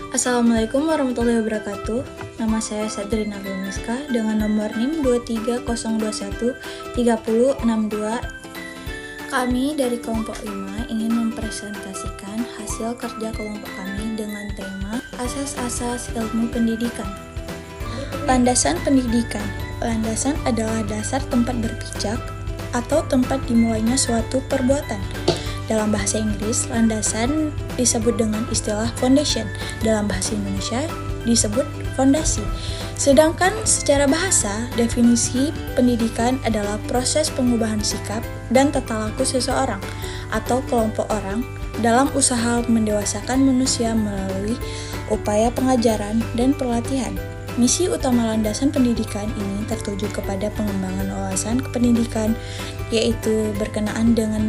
Assalamualaikum warahmatullahi wabarakatuh. Nama saya Sadrina Filmiska dengan nomor NIM 230213062. Kami dari kelompok 5 ingin mempresentasikan hasil kerja kelompok kami dengan tema Asas-asas ilmu pendidikan. Landasan pendidikan. Landasan adalah dasar tempat berpijak atau tempat dimulainya suatu perbuatan. Dalam bahasa Inggris, landasan disebut dengan istilah foundation. Dalam bahasa Indonesia disebut fondasi. Sedangkan secara bahasa, definisi pendidikan adalah proses pengubahan sikap dan tata laku seseorang atau kelompok orang dalam usaha mendewasakan manusia melalui upaya pengajaran dan pelatihan. Misi utama landasan pendidikan ini tertuju kepada pengembangan wawasan kependidikan, yaitu berkenaan dengan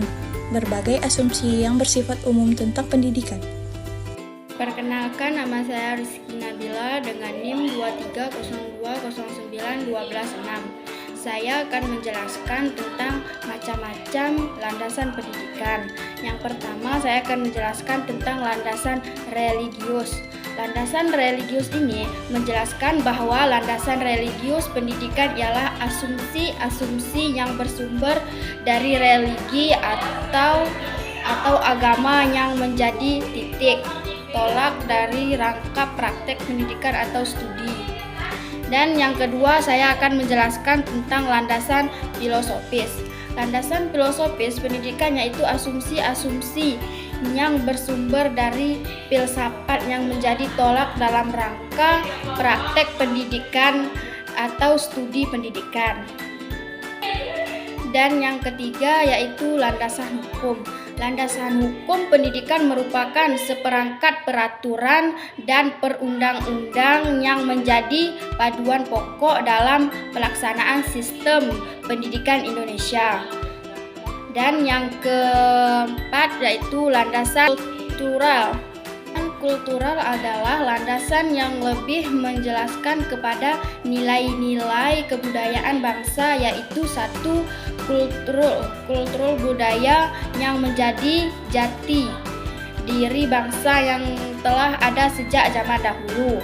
berbagai asumsi yang bersifat umum tentang pendidikan. Perkenalkan, nama saya Rizky Nabila dengan NIM 230209126. Saya akan menjelaskan tentang macam-macam landasan pendidikan. Yang pertama, saya akan menjelaskan tentang landasan religius. Landasan religius ini menjelaskan bahwa landasan religius pendidikan ialah asumsi-asumsi yang bersumber dari religi atau agama yang menjadi titik tolak dari rangka praktek pendidikan atau studi. Dan yang kedua, saya akan menjelaskan tentang landasan filosofis. Landasan filosofis pendidikan yaitu asumsi-asumsi yang bersumber dari filsafat yang menjadi tolak dalam rangka praktek pendidikan atau studi pendidikan. Dan yang ketiga yaitu landasan hukum. Landasan hukum pendidikan merupakan seperangkat peraturan dan perundang-undang yang menjadi paduan pokok dalam pelaksanaan sistem pendidikan Indonesia. Dan yang keempat yaitu landasan kultural. Kultural adalah landasan yang lebih menjelaskan kepada nilai-nilai kebudayaan bangsa, yaitu satu, kultur budaya yang menjadi jati diri bangsa yang telah ada sejak zaman dahulu.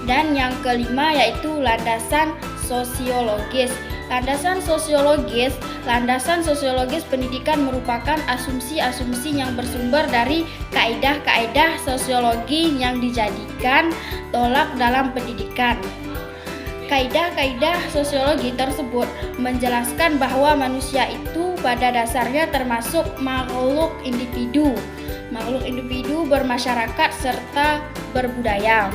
Dan yang kelima yaitu landasan sosiologis. Landasan sosiologis pendidikan merupakan asumsi-asumsi yang bersumber dari kaidah-kaidah sosiologi yang dijadikan tolak dalam pendidikan. Kaidah-kaidah sosiologi tersebut menjelaskan bahwa manusia itu pada dasarnya termasuk makhluk individu bermasyarakat serta berbudaya.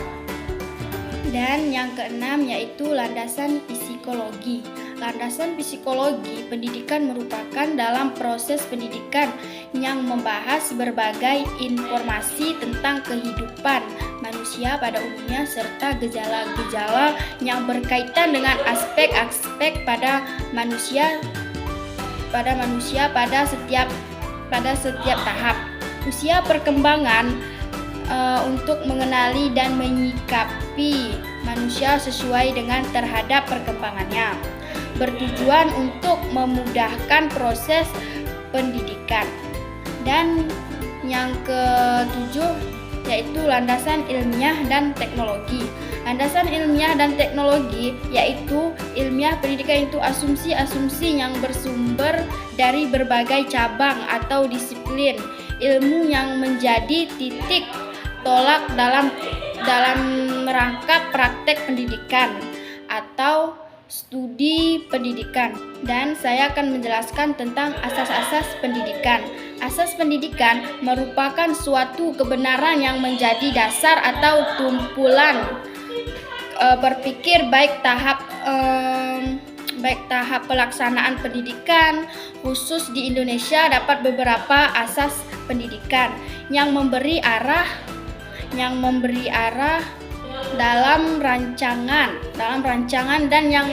Dan yang keenam yaitu landasan psikologi. Landasan psikologi pendidikan merupakan dalam proses pendidikan yang membahas berbagai informasi tentang kehidupan manusia pada umumnya serta gejala-gejala yang berkaitan dengan aspek-aspek pada manusia pada setiap tahap usia perkembangan untuk mengenali dan menyikapi manusia sesuai dengan terhadap perkembangannya, bertujuan untuk memudahkan proses pendidikan. Dan yang ketujuh yaitu landasan ilmiah dan teknologi. Landasan ilmiah dan teknologi yaitu ilmiah pendidikan itu asumsi-asumsi yang bersumber dari berbagai cabang atau disiplin ilmu yang menjadi titik tolak dalam rangka praktek pendidikan atau studi pendidikan. Dan saya akan menjelaskan tentang asas-asas pendidikan. Asas pendidikan merupakan suatu kebenaran yang menjadi dasar atau tumpulan berpikir baik tahap pelaksanaan pendidikan khusus di Indonesia. Dapat beberapa asas pendidikan yang memberi arah dalam rancangan dan yang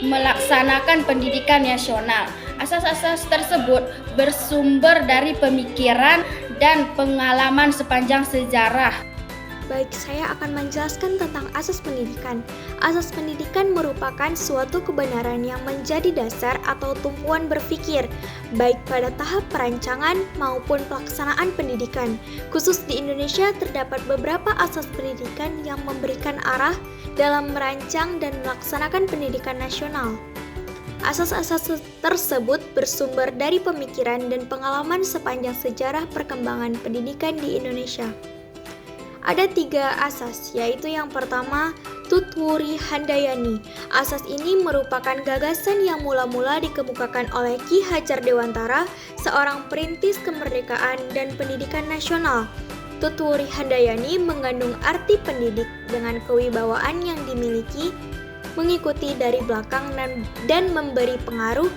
melaksanakan pendidikan nasional. Asas-asas tersebut bersumber dari pemikiran dan pengalaman sepanjang sejarah. Baik, saya akan menjelaskan tentang asas pendidikan. Asas pendidikan merupakan suatu kebenaran yang menjadi dasar atau tumpuan berpikir, baik pada tahap perancangan maupun pelaksanaan pendidikan. Khusus di Indonesia, terdapat beberapa asas pendidikan yang memberikan arah dalam merancang dan melaksanakan pendidikan nasional. Asas-asas tersebut bersumber dari pemikiran dan pengalaman sepanjang sejarah perkembangan pendidikan di Indonesia. Ada 3 asas, yaitu yang pertama, Tutwuri Handayani. Asas ini merupakan gagasan yang mula-mula dikemukakan oleh Ki Hajar Dewantara, seorang perintis kemerdekaan dan pendidikan nasional. Tutwuri Handayani mengandung arti pendidik dengan kewibawaan yang dimiliki, mengikuti dari belakang dan memberi pengaruh,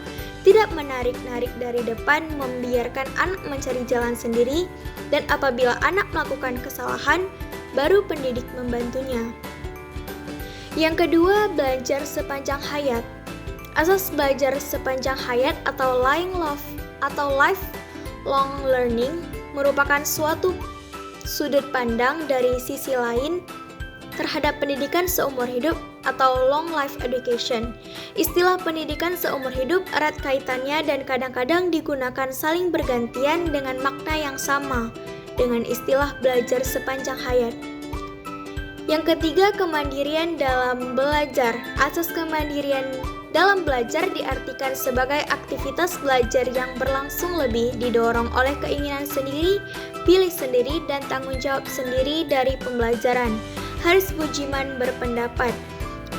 tidak menarik-narik dari depan, membiarkan anak mencari jalan sendiri, dan apabila anak melakukan kesalahan, baru pendidik membantunya. Yang kedua, belajar sepanjang hayat. Asas belajar sepanjang hayat atau lifelong learning merupakan suatu sudut pandang dari sisi lain terhadap pendidikan seumur hidup atau long life education. Istilah pendidikan seumur hidup erat kaitannya dan kadang-kadang digunakan saling bergantian dengan makna yang sama dengan istilah belajar sepanjang hayat. Yang ketiga, kemandirian dalam belajar. Asas kemandirian dalam belajar diartikan sebagai aktivitas belajar yang berlangsung lebih didorong oleh keinginan sendiri, pilih sendiri, dan tanggung jawab sendiri dari pembelajaran. Haris Bujiman berpendapat,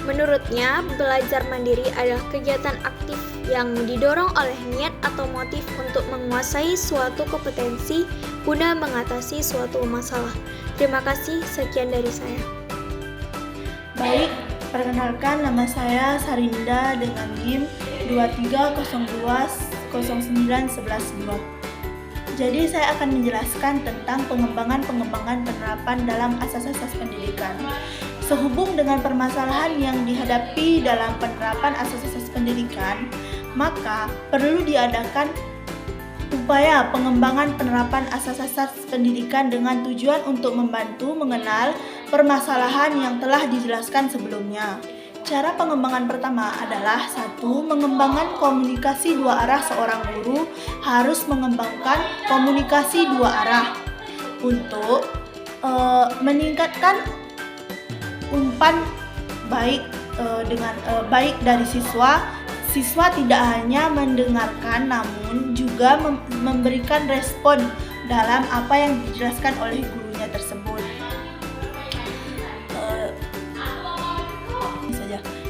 menurutnya belajar mandiri adalah kegiatan aktif yang didorong oleh niat atau motif untuk menguasai suatu kompetensi guna mengatasi suatu masalah. Terima kasih, sekian dari saya. Baik, perkenalkan nama saya Sarinda dengan NIM 2302091112. Jadi saya akan menjelaskan tentang pengembangan penerapan dalam asas-asas pendidikan. Sehubung dengan permasalahan yang dihadapi dalam penerapan asas-asas pendidikan, maka perlu diadakan upaya pengembangan penerapan asas-asas pendidikan dengan tujuan untuk membantu mengenal permasalahan yang telah dijelaskan sebelumnya. Cara pengembangan pertama adalah 1. Mengembangkan komunikasi 2 arah. Seorang guru harus mengembangkan komunikasi 2 arah untuk meningkatkan umpan baik dari siswa. Siswa tidak hanya mendengarkan namun juga memberikan respon dalam apa yang dijelaskan oleh gurunya tersebut.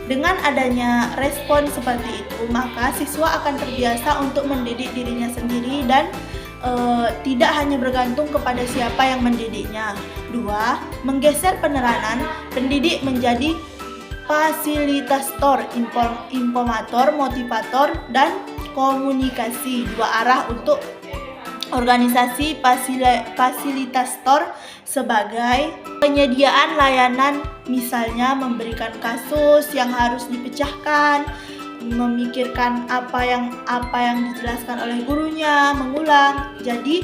Dengan adanya respon seperti itu, maka siswa akan terbiasa untuk mendidik dirinya sendiri dan tidak hanya bergantung kepada siapa yang mendidiknya. 2. Menggeser peneranan pendidik menjadi fasilitator, informator, motivator, dan komunikasi 2 arah untuk organisasi fasilitator sebagai penyediaan layanan, misalnya memberikan kasus yang harus dipecahkan, memikirkan apa yang dijelaskan oleh gurunya, mengulang. Jadi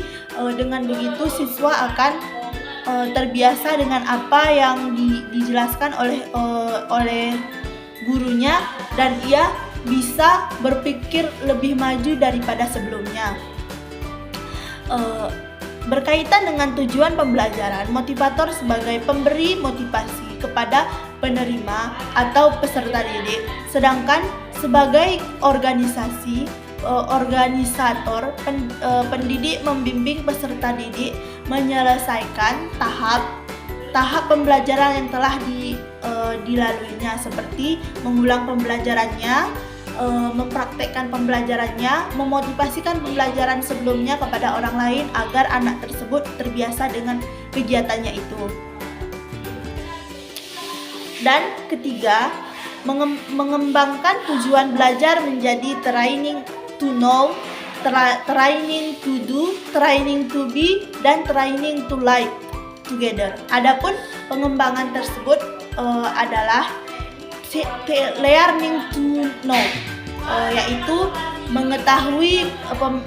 dengan begitu siswa akan terbiasa dengan apa yang dijelaskan oleh gurunya dan ia bisa berpikir lebih maju daripada sebelumnya. Berkaitan dengan tujuan pembelajaran, motivator sebagai pemberi motivasi kepada penerima atau peserta didik, sedangkan sebagai organisator pendidik membimbing peserta didik menyelesaikan tahap pembelajaran yang telah dilaluinya, seperti mengulang pembelajarannya, mempraktekkan pembelajarannya, memotivasikan pembelajaran sebelumnya kepada orang lain agar anak tersebut terbiasa dengan kegiatannya itu. Dan ketiga, mengembangkan tujuan belajar menjadi training to know, training to do, training to be, dan training to live together. Adapun pengembangan tersebut adalah learning to know, yaitu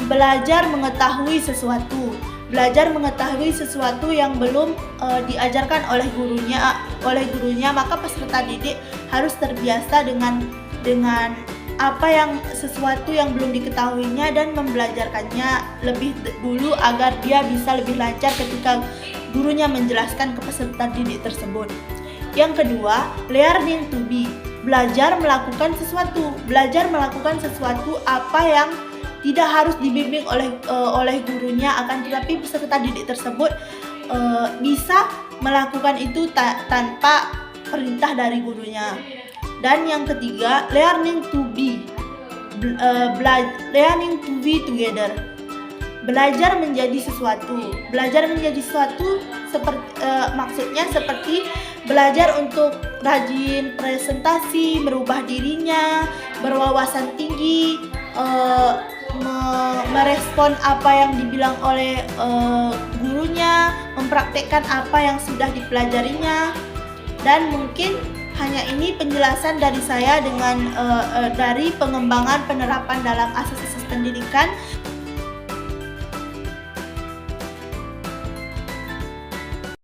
belajar mengetahui sesuatu. belajar mengetahui sesuatu yang belum diajarkan oleh gurunya, maka peserta didik harus terbiasa dengan sesuatu yang belum diketahuinya dan membelajarkannya lebih dulu agar dia bisa lebih lancar ketika gurunya menjelaskan ke peserta didik tersebut. Yang kedua, learning to be, belajar melakukan sesuatu apa yang tidak harus dibimbing oleh gurunya, akan tetapi peserta didik tersebut bisa melakukan itu tanpa perintah dari gurunya. Dan yang ketiga, learning to be together, belajar menjadi sesuatu. Maksudnya seperti belajar untuk rajin presentasi, merubah dirinya, berwawasan tinggi, merespon apa yang dibilang oleh gurunya, mempraktekkan apa yang sudah dipelajarinya. Dan mungkin hanya ini penjelasan dari saya dari pengembangan penerapan dalam asas-asas pendidikan.